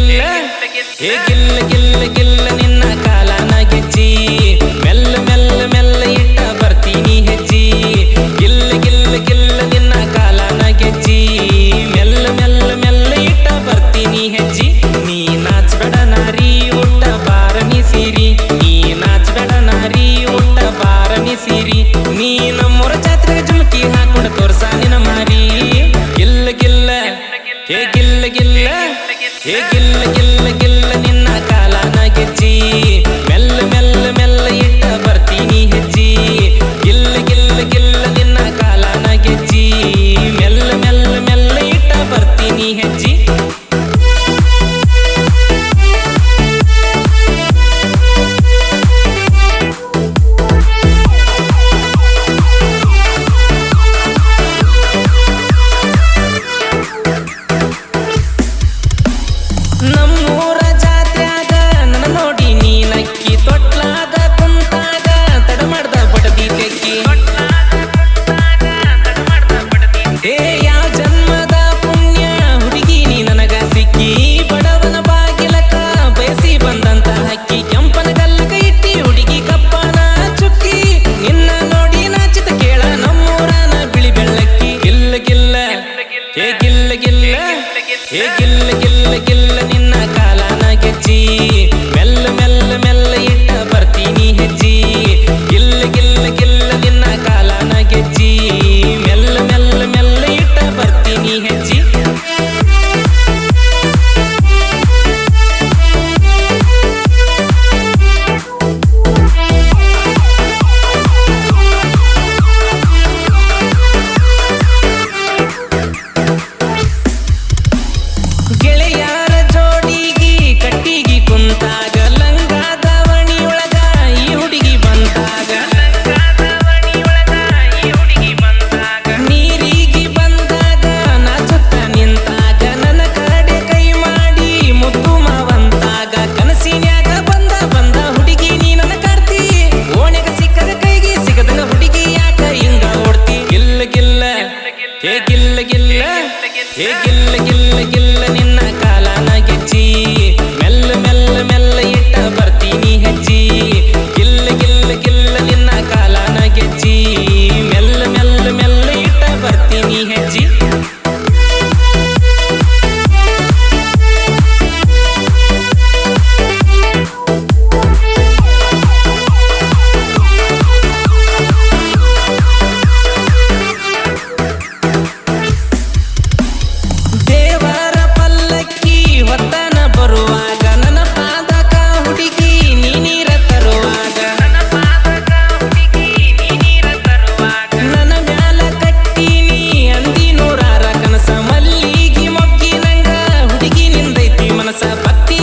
ಗಿಲ್ಲ ಹೇ ಗಿಲ್ಲ ಗಿಲ್ಲ ಗಿಲ್ಲ ನಿನ್ನ ಕಾಲನ ಗೆಜ್ಜಿ ಮೆಲ್ಲ ಮೆಲ್ಲ ಮೆಲ್ಲ ಇಟ್ಟ ಬರ್ತೀನಿ ಹೆಜ್ಜಿ ಗಿಲ್ಲ ಗಿಲ್ಲ ಗಿಲ್ಲ ನಿನ್ನ ಕಾಲನ ಗೆಜ್ಜಿ ಮೆಲ್ಲ ಮೆಲ್ಲ ಮೆಲ್ಲ ಇಟ್ಟ ಬರ್ತೀನಿ ಹೆಜ್ಜಿ ನೀ ನಾಚಬೇಡ ನಾರಿ ಉಟ್ಟ ಬಾರನಿ ಸೀರಿ ನೀ ನಾಚಬೇಡ ನಾರಿ ಉಟ್ಟ ಬಾರನಿ ಸೀರಿ ನೀ ನಮ್ಮೂರ ಜಾತ್ರೆಗೆ ಜುಮಕಿ ಹಾಕೊಂಡು ತೋರ್ಸ ನಿನ ಮಾರಿ ಗಿಲ್ಲ ಗಿಲ್ಲ ಹೇ ಗಿಲ್ಲ ಗಿಲ್ಲ ಹೇ ಗಿಲ್ಲ ಗಿಲ್ಲ ಗಿಲ್ಲ ನಿನ್ನ ಕಾಲನ ಗೆಜ್ಜಿ ಮೆಲ್ಲ ಮೆಲ್ಲ ಮೆಲ್ಲ ಇಟ್ಟ ಬರ್ತೀನಿ ಹೆಜ್ಜಿ ಗಿಲ್ಲ ಗಿಲ್ಲ ಗಿಲ್ಲ ನಿನ್ನ ಕಾಲನ ಗೆಜ್ಜಿ ಮೆಲ್ಲ ಮೆಲ್ಲ ಮೆಲ್ಲ ಇಟ್ಟ ಬರ್ತೀನಿ ಹೆಜ್ಜಿ ನಮ್ಮೂರ ಜಾತ್ಯಾಗ ನನ್ನ ನೋಡಿ ನೀ ನಕ್ಕಿ ತೊಟ್ಲಾಗ ಕುಂತಾಗ ತಡ ಮಾಡ್ದ ಬಡದಿ ತೆಕ್ಕಿ ಏ ಯಾವ ಜನ್ಮದ ಪುಣ್ಯ ಹುಡುಗಿ ನೀ ನನಗ ಸಿಕ್ಕಿ ಬಡವನ ಬಾಗಿಲಕ ಬಯಸಿ ಬಂದಂತ ಹಕ್ಕಿ ಕೆಂಪನ ಗಲ್ಲಕ ಇಟ್ಟಿ ಹುಡುಗಿ ಕಪ್ಪನ ಚುಕ್ಕಿ ನಿನ್ನ ನೋಡಿ ನಾಚಿತ ಕೇಳ ನಮ್ಮೂರನ ಬಿಳಿ ಬೆಳ್ಳಕ್ಕಿ ಗಿಲ್ಲ ಗಿಲ್ಲ ಹೇ ಗಿಲ್ಲ ಗಿಲ್ಲ ಹೇ ಗಿಲ್ಲ ಗಿಲ್ಲ ಗಿಲ್ಲ ನಿನ್ನ ಕಾಲನ ಗೆಜ್ಜಿ ಮೆಲ್ಲ ಮೆಲ್ಲ ಮೆಲ್ಲ ಇಟ್ಟ ಬರ್ತೀನಿ ಹೆಜ್ಜಿ ಗಿಲ್ಲ ಗಿಲ್ಲ ಗಿಲ್ಲ ನಿನ್ನ ಕಾಲನ ಗೆಜ್ಜಿ ಮೆಲ್ಲ ಮೆಲ್ಲ ಮೆಲ್ಲ ಇಟ್ಟ ಬರ್ತೀನಿ ಹೆಜ್ಜಿ ಗೆಳೆಯರ ಜೋಡಿಗಿ ಕಟ್ಟಿಗಿ ಕುಂತಾಗ ಲಂಗ ದಾವಣಿಯೊಳಗ ಈ ಹುಡುಗಿ ಬಂದಾಗ ನೀರಿಗೆ ಬಂದಾಗ ನಾಚುತ್ತ ನಿಂತಾಗ ನನ್ನ ಕಡೆ ಕೈ ಮಾಡಿ ಮುದ್ದು ಮಾವಂತಾಗ ಕನಸಿನ್ಯಾಗ ಬಂದ ಬಂದ ಹುಡುಗಿ ನೀ ನನ್ನ ಕಾಡ್ತಿ ಓಣೆಗ ಸಿಕ್ಕದ ಕೈಗೆ ಸಿಗದಂಗ ಹುಡುಗಿ ಯಾಕ ಹಿಂಗ ಓಡ್ತಿ ಗಿಲ್ಲ ಗಿಲ್ಲ ಹೇ ಗಿಲ್ಲ ಗಿಲ್ಲ ಹೇ ಗಿಲ್ಲ ಗಿಲ್ಲ ಗಿಲ್ಲ ನಿನ್ನ ಕಾಲನ ಗೆಜ್ಜಿ ಮೆಲ್ಲ ಮೆಲ್ಲ ಮೆಲ್ಲ ಇಟ್ಟ ಬರ್ತೀನಿ ಹೆಜ್ಜಿ ಗಿಲ್ಲ ಗಿಲ್ಲ ಗಿಲ್ಲ ನಿನ್ನ ಕಾಲನ ಗೆಜ್ಜಿ ಮೆಲ್ಲ ಮೆಲ್ಲ ಮೆಲ್ಲ ಇಟ್ಟ ಬರ್ತೀನಿ ಹೆಜ್ಜಿ ದೇವರ ಪಲ್ಲಕ್ಕಿ ಹೊತ್ತನ ಬರುವಾಗ ನನ್ನ ಪಾದಕ ಹುಡುಗಿ ನೀರ ತರುವಾಗ ನನ್ನ ಮ್ಯಾಲ ಕಟ್ಟಿನಿ ಅಂದಿ ನೂರಾರ ಕನಸ ಮಲ್ಲಿಗಿ ಮೊಗ್ಗಿ ನಂಗ ಹುಡುಗಿ ನಿಂದೈತಿ ಮನಸ ಭಕ್ತಿ